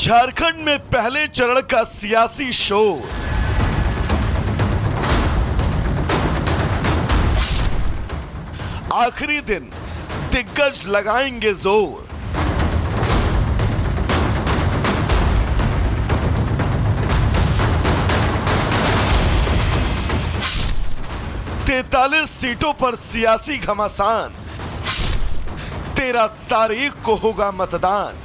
झारखंड में पहले चरण का सियासी शोर। आखिरी दिन दिग्गज लगाएंगे जोर। तैंतालीस सीटों पर सियासी घमासान। 13 तारीख को होगा मतदान।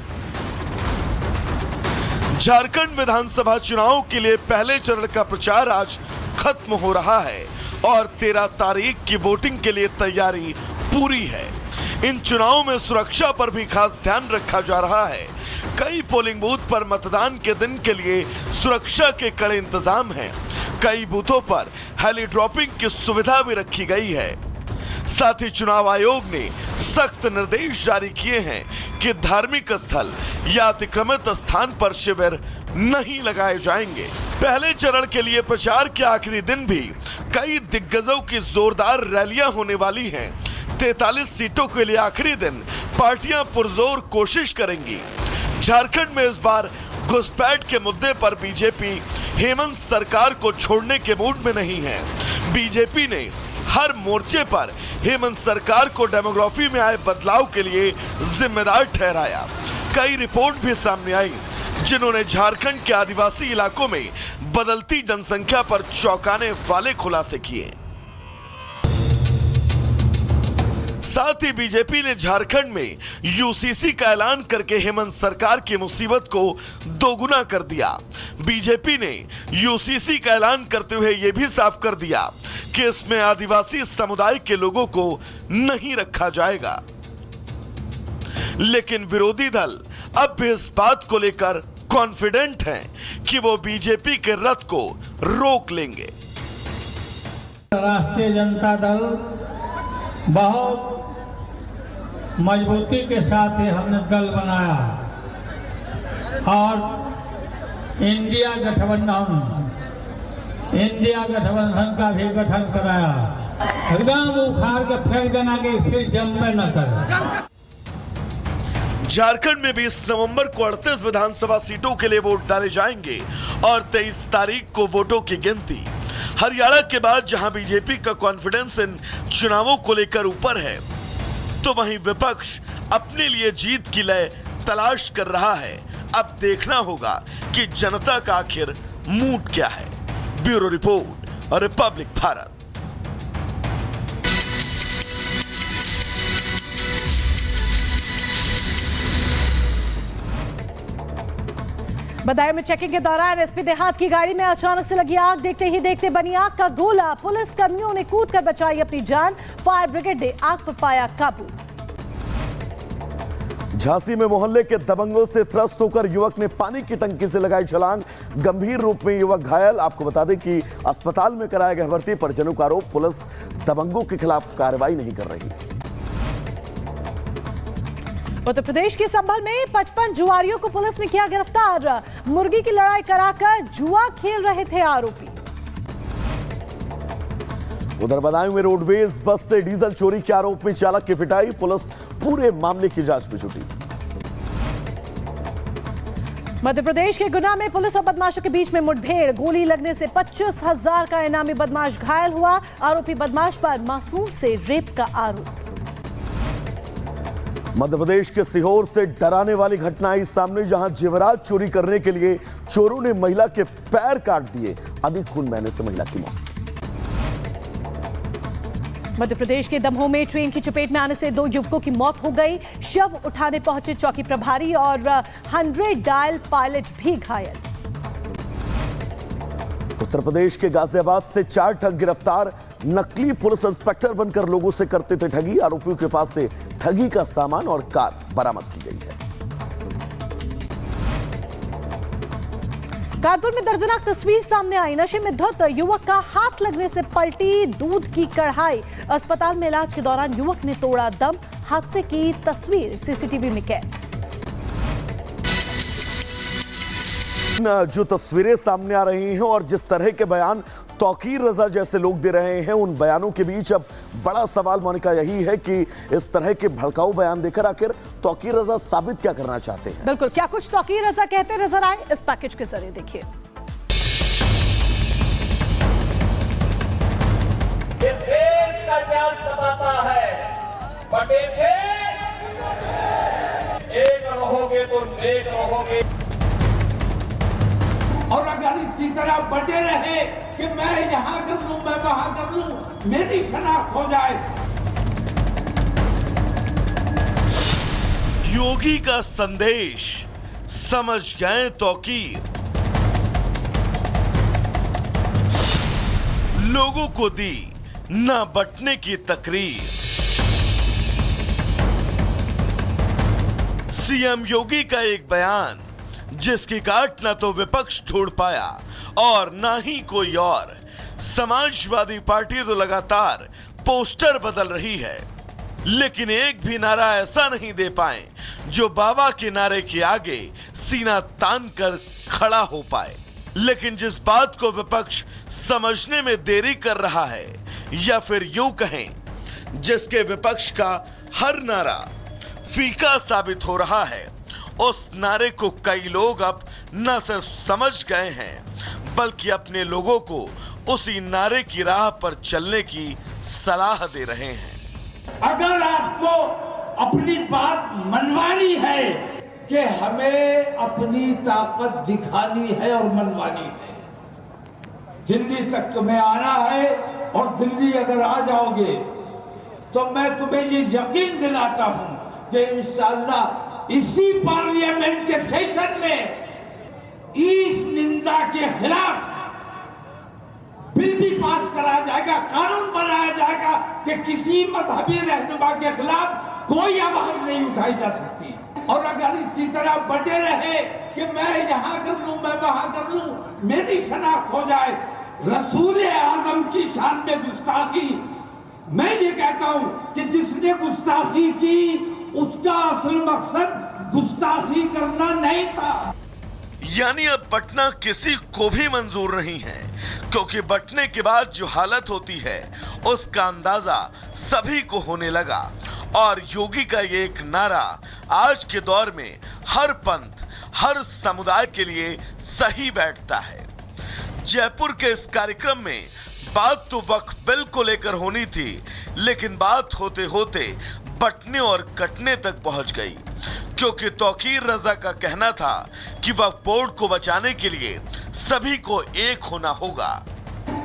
झारखंड विधानसभा चुनाव के लिए पहले चरण का प्रचार आज खत्म हो रहा है और 13 तारीख की वोटिंग के लिए तैयारी पूरी है। इन चुनावों में सुरक्षा पर भी खास ध्यान रखा जा रहा है। कई पोलिंग बूथ पर मतदान के दिन के लिए सुरक्षा के कड़े इंतजाम हैं। कई बूथों पर हेली ड्रॉपिंग की सुविधा भी रखी गई है। साथ ही चुनाव आयोग ने सख्त निर्देश जारी किए हैं कि धार्मिक स्थल या अतिक्रमित स्थान पर शिविर नहीं लगाए जाएंगे। पहले चरण के लिए प्रचार के आखिरी दिन भी कई दिग्गजों की जोरदार रैलियां होने वाली हैं। 43 सीटों के लिए आखिरी दिन पार्टियां पुरजोर कोशिश करेंगी। झारखंड में इस बार घुसपैठ के मुद्दे पर बीजेपी हेमंत सरकार को छोड़ने के मूड में नहीं है। बीजेपी ने हर मोर्चे पर हेमंत सरकार को डेमोग्राफी में आए बदलाव के लिए जिम्मेदार ठहराया। कई रिपोर्ट भी सामने आई जिन्होंने झारखंड के आदिवासी इलाकों में बदलती जनसंख्या पर चौंकाने वाले खुलासे किए। साथ ही बीजेपी ने झारखंड में यूसीसी का ऐलान करके हेमंत सरकार की मुसीबत को दोगुना कर दिया। बीजेपी ने यूसीसी का ऐलान करते हुए यह भी साफ कर दिया कि इसमें आदिवासी समुदाय के लोगों को नहीं रखा जाएगा। लेकिन विरोधी दल अब भी इस बात को लेकर कॉन्फिडेंट हैं कि वो बीजेपी के रथ को रोक लेंगे। राष्ट्रीय जनता दल बहुत मजबूती के साथ ही हमने दल बनाया और इंडिया गठबंधन का भी गठन कराया। एकदम उखाड़ के फेंक देना कि फिर जमने न करे। झारखंड में 20 नवंबर को 38 विधानसभा सीटों के लिए वोट डाले जाएंगे और 23 तारीख को वोटों की गिनती। हरियाणा के बाद जहां बीजेपी का कॉन्फिडेंस इन चुनावों को लेकर ऊपर है, तो वहीं विपक्ष अपने लिए जीत की लय तलाश कर रहा है। अब देखना होगा कि जनता का आखिर मूड क्या है। Bureau report, Republic Bharat. Badaun में चेकिंग के दौरान एसपी देहात की गाड़ी में अचानक से लगी आग। देखते ही देखते बनी आग का गोला। पुलिस कर्मियों ने कूदकर बचाई अपनी जान। फायर ब्रिगेड ने आग पर पाया काबू। झांसी में मोहल्ले के दबंगों से त्रस्त होकर युवक ने पानी की टंकी से लगाई छलांग। गंभीर रूप में युवक घायल। आपको बता दें कि अस्पताल में कराया गया भर्ती। परिजनों का आरोप, पुलिस दबंगों के खिलाफ कार्रवाई नहीं कर रही। उत्तर प्रदेश के संभल में 55 जुआरियों को पुलिस ने किया गिरफ्तार। मुर्गी की लड़ाई कराकर जुआ खेल रहे थे आरोपी। उधर बदायूं में रोडवेज बस से डीजल चोरी के आरोप में चालक की पिटाई। पुलिस पूरे मामले की जांच में जुटी। मध्य प्रदेश के गुना में पुलिस और बदमाशों के बीच में मुठभेड़। गोली लगने से 25,000 का इनामी बदमाश घायल हुआ। आरोपी बदमाश पर मासूम से रेप का आरोप। मध्य प्रदेश के सीहोर से डराने वाली घटना आई सामने, जहां जेवरात चोरी करने के लिए चोरों ने महिला के पैर काट दिए। अधिक खून बहने से महिला की मौत। मध्य प्रदेश के दमोह में ट्रेन की चपेट में आने से 2 युवकों की मौत हो गई। शव उठाने पहुंचे चौकी प्रभारी और 100 डायल पायलट भी घायल। उत्तर प्रदेश के गाजियाबाद से 4 ठग गिरफ्तार। नकली पुलिस इंस्पेक्टर बनकर लोगों से करते थे ठगी। आरोपियों के पास से ठगी का सामान और कार बरामद की गई है। कानपुर में दर्दनाक तस्वीर सामने आई। नशे में धुत युवक का हाथ लगने से पलटी दूध की कढ़ाई। अस्पताल में इलाज के दौरान युवक ने तोड़ा दम। हादसे की तस्वीर सीसीटीवी में कैद। जो तस्वीरें सामने आ रही हैं और जिस तरह के बयान तौकीर रजा जैसे लोग दे रहे हैं, उन बयानों के बीच अब बड़ा सवाल मोनिका यही है कि इस तरह के भड़काऊ बयान देकर आखिर तौकीर रजा साबित क्या करना चाहते हैं। बिल्कुल, क्या कुछ तौकीर रजा कहते नजर आए इस पैकेज के जरिए, देखिए। ये देश का इतिहास बताता है, पटेल थे, एक रहोगे तो नेक रहोगे। और अगर इसी तरह बटे रहे कि मैं यहां कर लूं, मैं वहां कर लूं, मेरी शनाख्त हो जाए। योगी का संदेश समझ गए तौकीर, लोगों को दी न बटने की तकरीर। सीएम योगी का एक बयान जिसकी गांठ न तो विपक्ष ढूंढ पाया और न ही कोई और। समाजवादी पार्टी तो लगातार पोस्टर बदल रही है, लेकिन एक भी नारा ऐसा नहीं दे पाए जो बाबा के नारे के आगे सीना तान कर खड़ा हो पाए। लेकिन जिस बात को विपक्ष समझने में देरी कर रहा है, या फिर यूं कहें जिसके विपक्ष का हर नारा फीका साबित हो रहा है, उस नारे को कई लोग अब न सिर्फ समझ गए हैं बल्कि अपने लोगों को उसी नारे की राह पर चलने की सलाह दे रहे हैं। अगर आपको अपनी बात मनवानी है कि हमें अपनी ताकत दिखानी है और मनवानी है, दिल्ली तक तुम्हें आना है और दिल्ली अगर आ जाओगे तो मैं तुम्हें ये यकीन दिलाता हूं कि इंशाअल्लाह इसी पार्लियामेंट के सेशन में इस निंदा के खिलाफ बिल भी पास कराया जाएगा, कानून बनाया जाएगा कि किसी मजहबी रहनुमा के खिलाफ कोई आवाज नहीं उठाई जा सकती। और अगर इसी तरह बटे रहे कि मैं यहां कर लूं, मैं वहां कर लूं, मेरी शनाख्त हो जाए, रसूल आजम की शान में गुस्ताखी। मैं ये कहता हूं कि जिसने गुस्ताखी की उसका असल मकसद गुस्ताखी करना नहीं था। यानी अब बटना किसी को भी मंजूर नहीं है, क्योंकि बटने के बाद जो हालत होती है उसका अंदाजा सभी को होने लगा। और योगी का ये एक नारा आज के दौर में हर पंथ, हर समुदाय के लिए सही बैठता है। जयपुर के इस कार्यक्रम में बात तो वक्फ बिल को लेकर होनी थी, लेकिन बात होते होते बटने और कटने तक पहुंच गई, क्योंकि तौकीर रजा का कहना था कि वक्फ बोर्ड को बचाने के लिए सभी को एक होना होगा।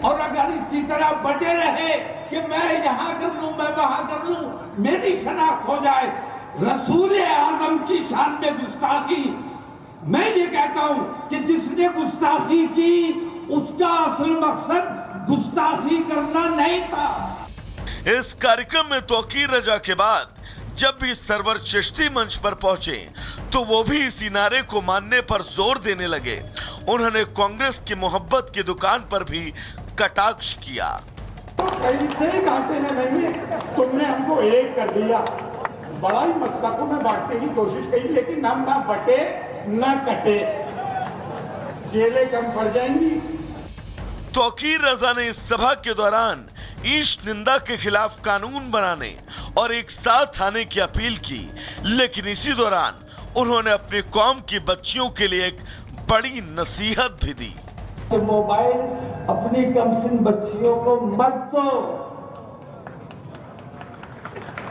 और अगर इसी तरह बटे रहे कि मैं यहां कर लूं, मैं वहां कर लूं, मेरी शनाख्त हो जाए, रसूल आजम की शान में गुस्ताखी। मैं ये कहता हूं कि जिसने गुस्ताखी की उसका असल मकसद गुस्ताखी करना नहीं था। इस कार्यक्रम में तौकीर रजा के बाद जब भी सरवर चिश्ती मंच पर पहुंचे तो वो भी इसी नारे को मानने पर जोर देने लगे। उन्होंने कांग्रेस की मोहब्बत की दुकान पर भी कटाक्ष किया। कैसे घाटे में नहीं है, तुमने हमको एक कर दिया, बड़ा ही मसलकों में बांटने की कोशिश की, लेकिन हम ना बटे ना कटे, जेलें कम पड़ जाएंगी। तौकीर रजा ने इस सभा के दौरान ईश निंदा के खिलाफ कानून बनाने और एक साथ आने की अपील की, लेकिन इसी दौरान उन्होंने अपनी कौम की बच्चियों के लिए एक बड़ी नसीहत भी दी। मोबाइल अपनी कमसिन बच्चियों को मत दो,